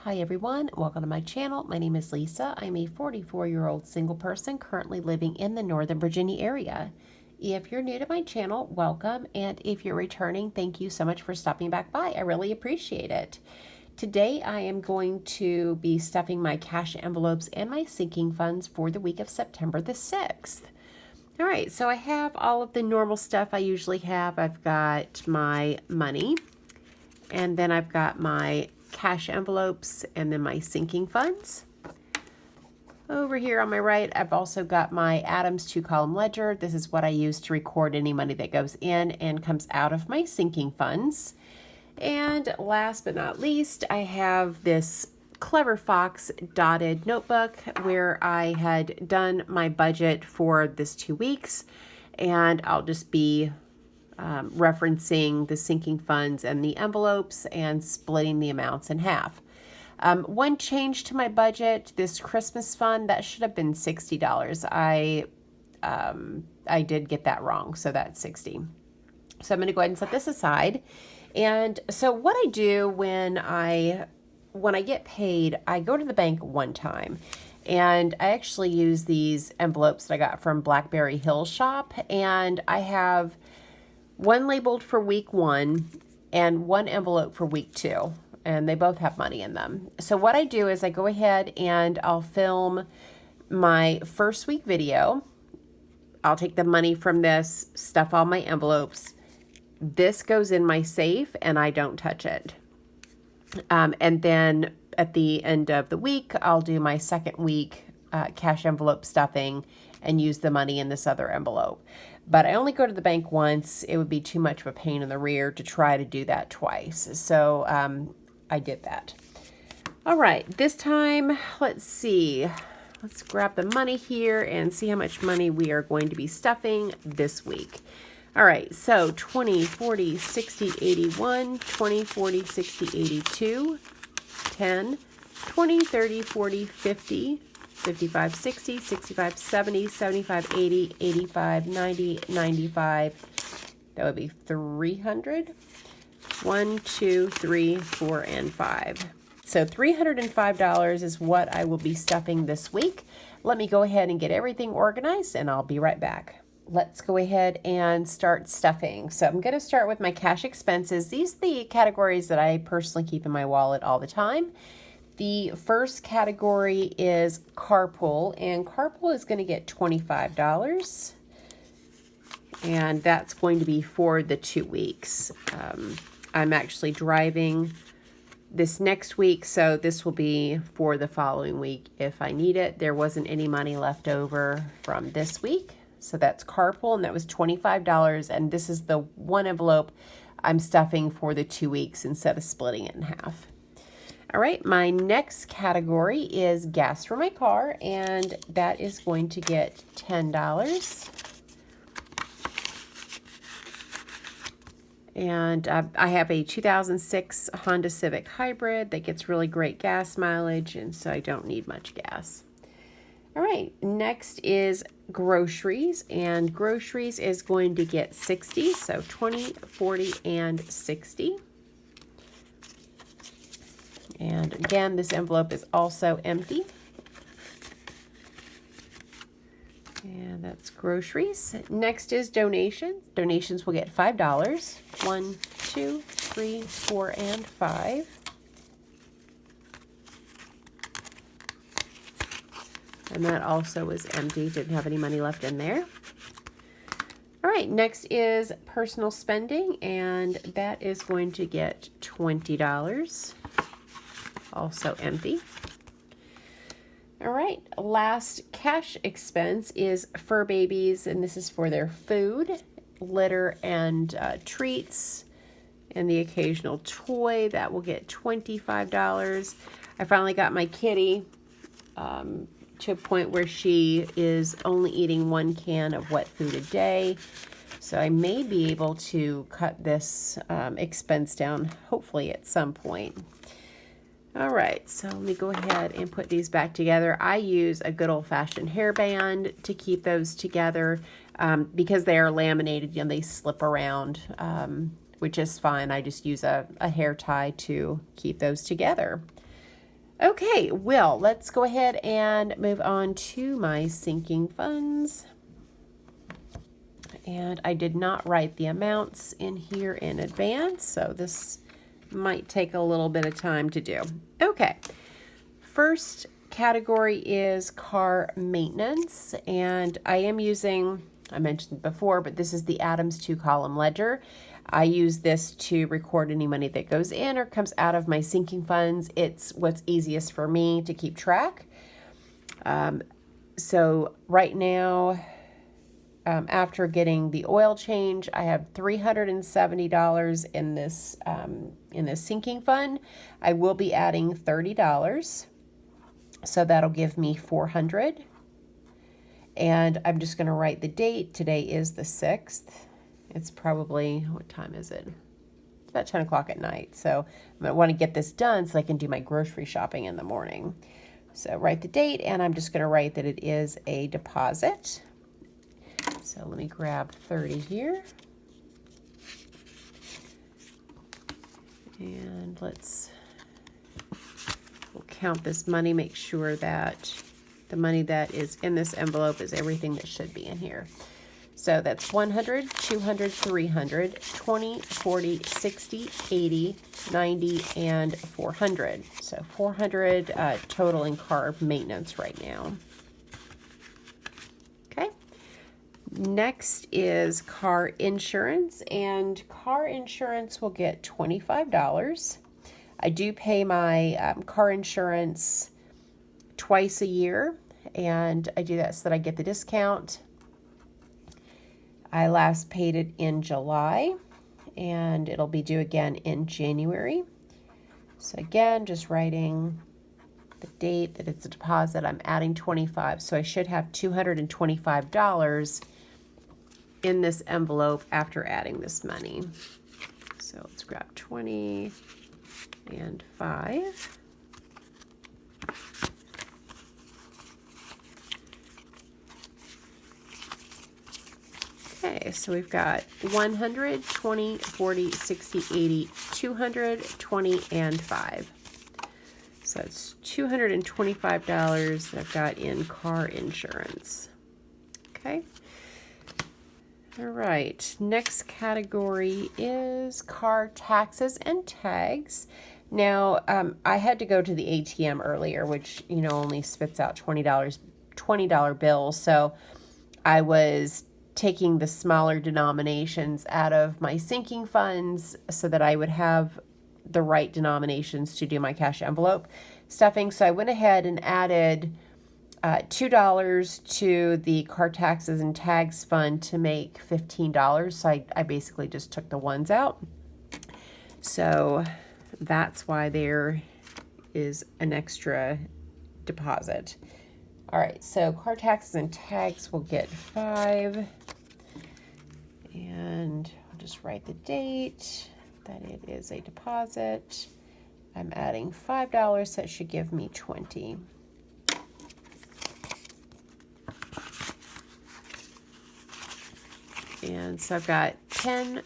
Hi everyone, welcome to my channel. My name is Lisa. I'm a 44-year-old single person currently living in the Northern Virginia area. If you're new to my channel, welcome, and if you're returning, thank you so much for stopping back by. I really appreciate it. Today I am going to be stuffing my cash envelopes and my sinking funds for the week of September the 6th. All right, so I have all of the normal stuff I usually have. I've got my money, and then I've got my cash envelopes, and then my sinking funds. Over here on my right, I've also got my Adams 2-column ledger. This is what I use to record any money that goes in and comes out of my sinking funds. And last but not least, I have this Clever Fox dotted notebook where I had done my budget for this 2 weeks, and I'll just be referencing the sinking funds and the envelopes and splitting the amounts in half. One change to my budget, this Christmas fund, that should have been $60. I did get that wrong, so that's $60. So I'm going to go ahead and set this aside. And so what I do when I get paid, I go to the bank one time, and I actually use these envelopes that I got from Blackberry Hill Shop, and I have one labeled for week 1 and one envelope for week 2, and they both have money in them. So what I do is I go ahead and I'll film my first week video. I'll take the money from this, stuff all my envelopes. This goes in my safe and I don't touch it. And then at the end of the week, I'll do my second week cash envelope stuffing and use the money in this other envelope. But I only go to the bank once. It would be too much of a pain in the rear to try to do that twice. So I did that. All right, this time, let's see. Let's grab the money here and see how much money we are going to be stuffing this week. All right, so 20, 40, 60, 81, 20, 40, 60, 82, 10, 20, 30, 40, 50, 55, 60, 65, 70, 75, 80, 85, 90, 95. That would be 300. 1, 2, 3, 4, and 5. So $305 is what I will be stuffing this week. Let me go ahead and get everything organized, and I'll be right back. Let's go ahead and start stuffing. So I'm going to start with my cash expenses. These are the categories that I personally keep in my wallet all the time. The first category is carpool, and carpool is going to get $25. And that's going to be for the 2 weeks. I'm actually driving this next week, so this will be for the following week if I need it. There wasn't any money left over from this week, so that's carpool, and that was $25. And this is the one envelope I'm stuffing for the 2 weeks instead of splitting it in half. All right, my next category is gas for my car, and that is going to get $10. And I have a 2006 Honda Civic Hybrid that gets really great gas mileage, and so I don't need much gas. All right, next is groceries, and groceries is going to get 60, so 20, 40, and 60. And again, this envelope is also empty. And that's groceries. Next is donations. Donations will get $5. 1, 2, 3, 4, and 5. And that also is empty. Didn't have any money left in there. All right, next is personal spending, and that is going to get $20. Also empty. All right, last cash expense is fur babies, and this is for their food, litter, and treats, and the occasional toy. That will get $25. I finally got my kitty to a point where she is only eating 1 can of wet food a day. So I may be able to cut this expense down, hopefully at some point. All right, so let me go ahead and put these back together. I use a good old-fashioned hairband to keep those together because they are laminated and they slip around, which is fine. I just use a hair tie to keep those together. Okay, well, let's go ahead and move on to my sinking funds. And I did not write the amounts in here in advance, so this might take a little bit of time to do. Okay, first category is car maintenance, and I am using, I mentioned before, but this is the Adams 2-column ledger. I use this to record any money that goes in or comes out of my sinking funds. It's what's easiest for me to keep track. So right now, after getting the oil change, I have $370 in this sinking fund. I will be adding $30, so that'll give me $400. And I'm just going to write the date. Today is the 6th. It's probably, what time is it? It's about 10 o'clock at night. So I want to get this done so I can do my grocery shopping in the morning. So write the date, and I'm just going to write that it is a deposit. So let me grab 30 here. And we'll count this money, make sure that the money that is in this envelope is everything that should be in here. So that's 100, 200, 300, 20, 40, 60, 80, 90, and 400. So 400 total in car maintenance right now. Okay. Next is car insurance, and car insurance will get $25. I do pay my car insurance twice a year, and I do that so that I get the discount. I last paid it in July, and it'll be due again in January. So again, just writing the date that it's a deposit. I'm adding 25, so I should have $225 in this envelope after adding this money. So let's grab 20 and 5. Okay, so we've got 100, 20, 40, 60, 80, 200, 20, and 5. So it's $225 that I've got in car insurance. Okay. All right, next category is car taxes and tags. Now, I had to go to the ATM earlier, which, only spits out $20 bills. So I was taking the smaller denominations out of my sinking funds so that I would have the right denominations to do my cash envelope stuffing. So I went ahead and added $2 to the car taxes and tags fund to make $15. So I basically just took the ones out. So that's why there is an extra deposit. All right, so car taxes and tags will get 5. And I'll just write the date that it is a deposit. I'm adding $5, that should give me 20. And so I've got 10,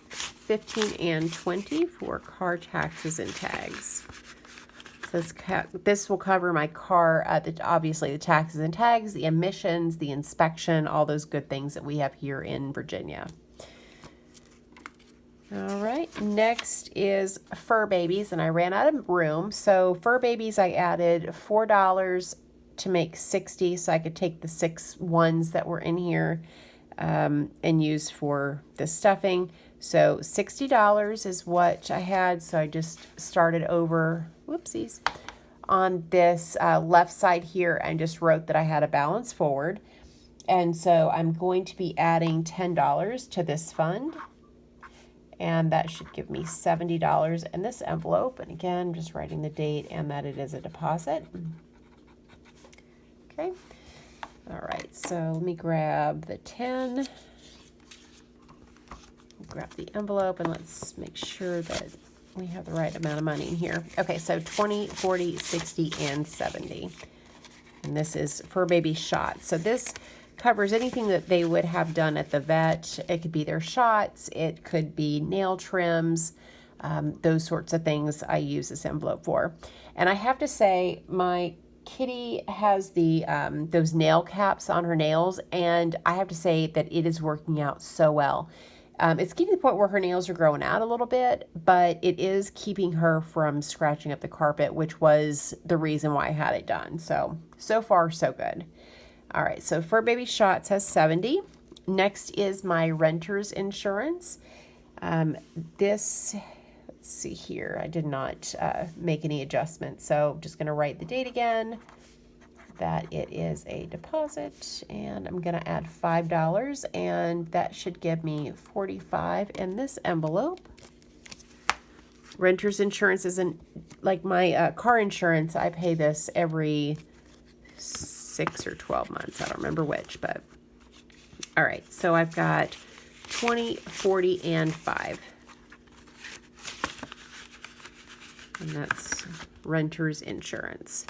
15, and 20 for car taxes and tags. So this will cover my car, obviously the taxes and tags, the emissions, the inspection, all those good things that we have here in Virginia. All right, next is fur babies, and I ran out of room. So fur babies, I added $4 to make 60, so I could take the 6 ones that were in here and use for the stuffing. So $60 is what I had, so I just started over, whoopsies, on this left side here and just wrote that I had a balance forward. And so I'm going to be adding $10 to this fund, and that should give me $70 in this envelope. And again, just writing the date and that it is a deposit. Okay. All right, so let me grab the 10. Grab the envelope, and let's make sure that we have the right amount of money in here. Okay, so 20, 40, 60, and 70. And this is fur baby shots. So this covers anything that they would have done at the vet. It could be their shots. It could be nail trims. Those sorts of things I use this envelope for. And I have to say, my kitty has the those nail caps on her nails, and I have to say that it is working out so well. It's getting to the point where her nails are growing out a little bit, but it is keeping her from scratching up the carpet, which was the reason why I had it done. So far, so good. All right, so Fur Baby Shots has 70. Next is my renter's insurance. Let's see here, I did not make any adjustments, so I'm just going to write the date again, that it is a deposit, and I'm going to add $5, and that should give me $45 in this envelope. Renter's insurance isn't like my car insurance. I pay this every 6 or 12 months. I don't remember which, but all right. So I've got 20, 40, and 5. And that's renter's insurance.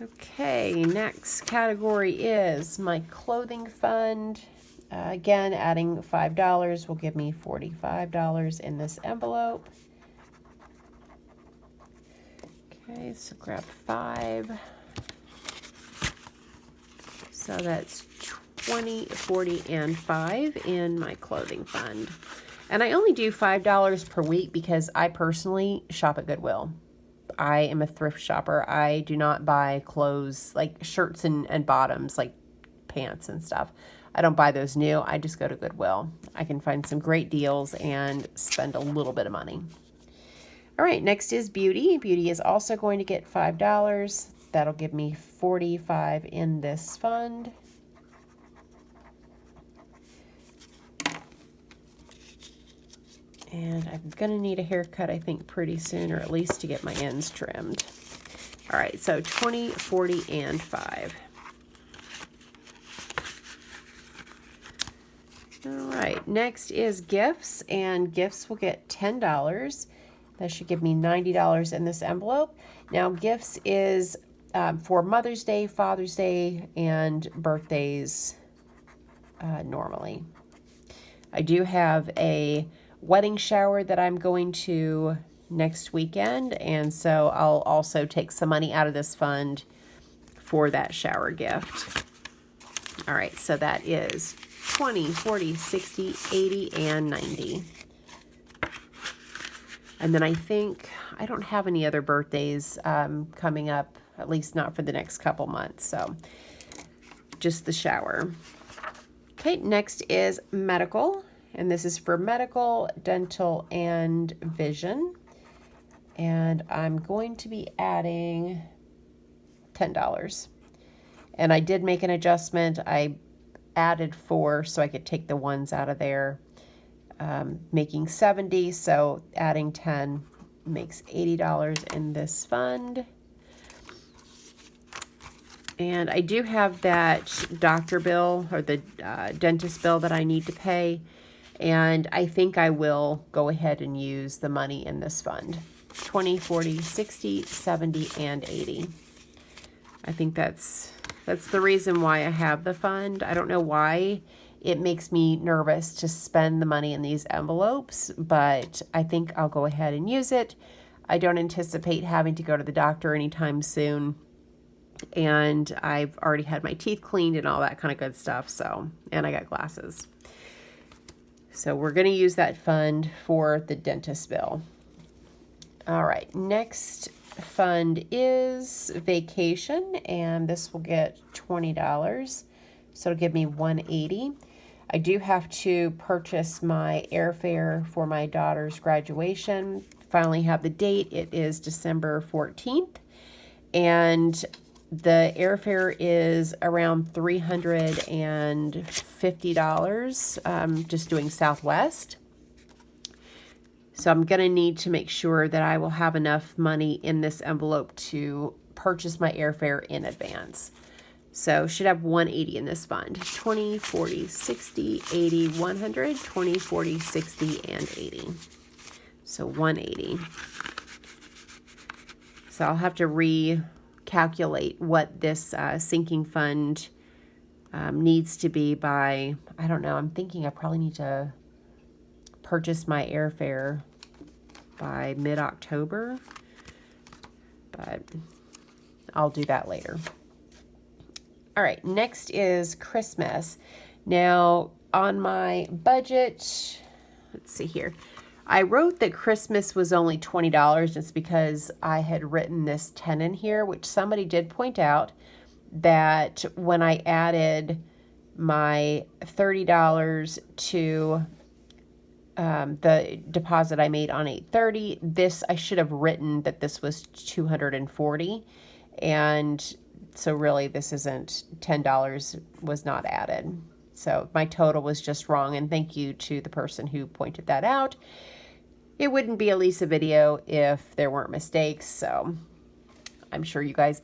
Okay, next category is my clothing fund. Again, adding $5 will give me $45 in this envelope. Okay, so grab 5. So that's 20, 40, and 5 in my clothing fund. And I only do $5 per week because I personally shop at Goodwill. I am a thrift shopper. I do not buy clothes like shirts and bottoms, like pants and stuff. I don't buy those new. I just go to Goodwill. I can find some great deals and spend a little bit of money. All right, next is beauty. Beauty is also going to get $5. That'll give me $45 in this fund. And I'm going to need a haircut, I think, pretty soon, or at least to get my ends trimmed. All right, so 20, 40, and 5. All right, next is gifts, and gifts will get $10. That should give me $90 in this envelope. Now, gifts is for Mother's Day, Father's Day, and birthdays normally. I do have a wedding shower that I'm going to next weekend, and so I'll also take some money out of this fund for that shower gift. All right, so that is 20, 40, 60, 80, and 90. And then I think I don't have any other birthdays coming up, at least not for the next couple months, so just the shower. Okay, next is medical. And this is for medical, dental, and vision. And I'm going to be adding $10. And I did make an adjustment. I added 4 so I could take the ones out of there, making 70. So adding 10 makes $80 in this fund. And I do have that doctor bill or the dentist bill that I need to pay. And I think I will go ahead and use the money in this fund. 20, 40, 60, 70, and 80. I think that's the reason why I have the fund. I don't know why it makes me nervous to spend the money in these envelopes, but I think I'll go ahead and use it. I don't anticipate having to go to the doctor anytime soon. And I've already had my teeth cleaned and all that kind of good stuff. So, and I got glasses. So we're going to use that fund for the dentist bill. All right, next fund is vacation, and this will get $20. So it'll give me $180. I do have to purchase my airfare for my daughter's graduation. Finally have the date. It is December 14th. And the airfare is around $350, just doing Southwest. So I'm going to need to make sure that I will have enough money in this envelope to purchase my airfare in advance. So should have 180 in this fund. 20, 40, 60, 80, 100, 20, 40, 60, and 80. So 180. So I'll have to recalculate what this sinking fund needs to be by, I don't know, I'm thinking I probably need to purchase my airfare by mid-October, but I'll do that later. All right, next is Christmas. Now, on my budget, let's see here. I wrote that Christmas was only $20 just because I had written this 10 in here, which somebody did point out that when I added my $30 to the deposit I made on 8/30, this, I should have written that this was $240, and so really this isn't, $10 was not added. So my total was just wrong, and thank you to the person who pointed that out. It wouldn't be a Lisa video if there weren't mistakes, so I'm sure you guys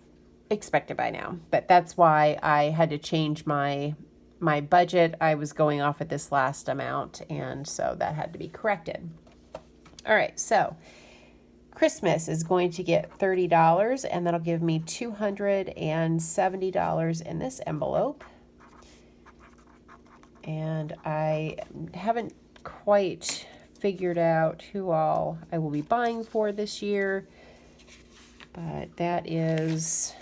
expect it by now. But that's why I had to change my budget. I was going off at this last amount, and so that had to be corrected. All right, so Christmas is going to get $30, and that'll give me $270 in this envelope. And I haven't quite figured out who all I will be buying for this year, but that is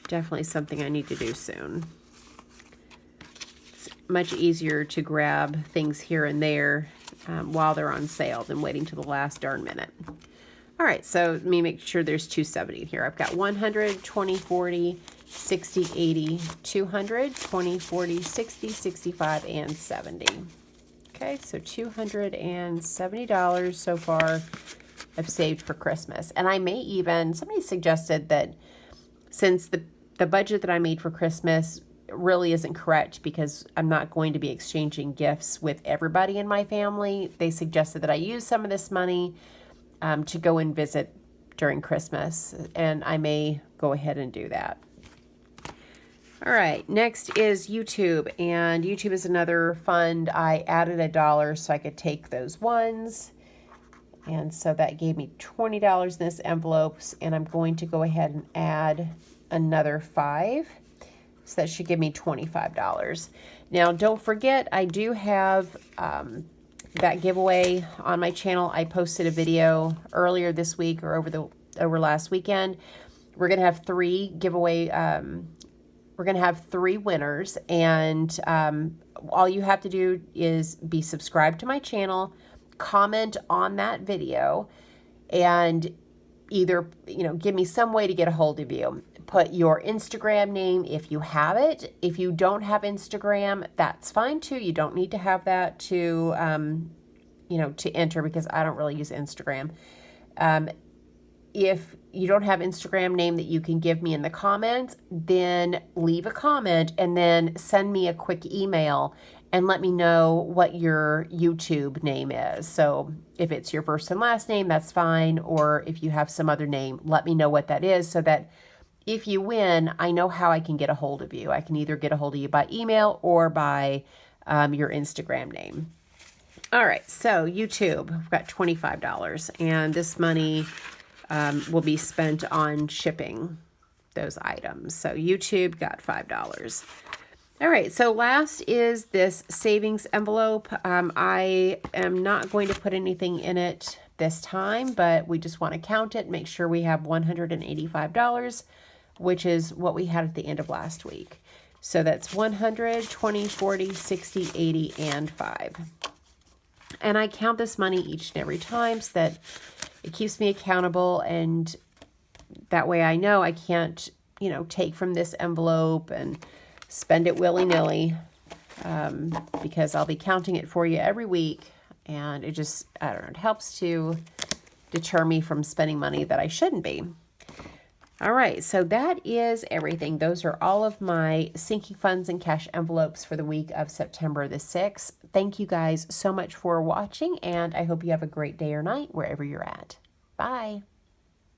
definitely something I need to do soon. It's much easier to grab things here and there while they're on sale than waiting till the last darn minute. All right, so let me make sure there's 270 here. I've got 100, 20, 40, 60, 80, 200, 20, 40, 60, 65, and 70. Okay, so $270 so far I've saved for Christmas. And I may even, somebody suggested that since the budget that I made for Christmas really isn't correct because I'm not going to be exchanging gifts with everybody in my family, they suggested that I use some of this money to go and visit during Christmas, and I may go ahead and do that. All right, next is YouTube, and YouTube is another fund. I added $1 so I could take those ones, and so that gave me $20 in this envelopes, and I'm going to go ahead and add another $5, so that should give me $25. Now, don't forget, I do have that giveaway on my channel. I posted a video earlier this week or over last weekend. We're gonna have three giveaway. We're gonna have 3 winners, and all you have to do is be subscribed to my channel, comment on that video, and either give me some way to get a hold of you. Put your Instagram name if you have it. If you don't have Instagram, that's fine too. You don't need to have that to to enter, because I don't really use Instagram. If you don't have Instagram name that you can give me in the comments, then leave a comment and then send me a quick email and let me know what your YouTube name is. So if it's your first and last name, that's fine. Or if you have some other name, let me know what that is, so that if you win, I know how I can get a hold of you. I can either get a hold of you by email or by your Instagram name. All right, so YouTube, I've got $25, and this money will be spent on shipping those items. So YouTube got $5. All right, so last is this savings envelope. I am not going to put anything in it this time, but we just want to count it, make sure we have $185, which is what we had at the end of last week. So that's 100, 20, 40, 60, 80, and 5. And I count this money each and every time so that it keeps me accountable, and that way I know I can't, take from this envelope and spend it willy-nilly, because I'll be counting it for you every week, and it just, I don't know, it helps to deter me from spending money that I shouldn't be. All right, so that is everything. Those are all of my sinking funds and cash envelopes for the week of September the 6th. Thank you guys so much for watching, and I hope you have a great day or night wherever you're at. Bye.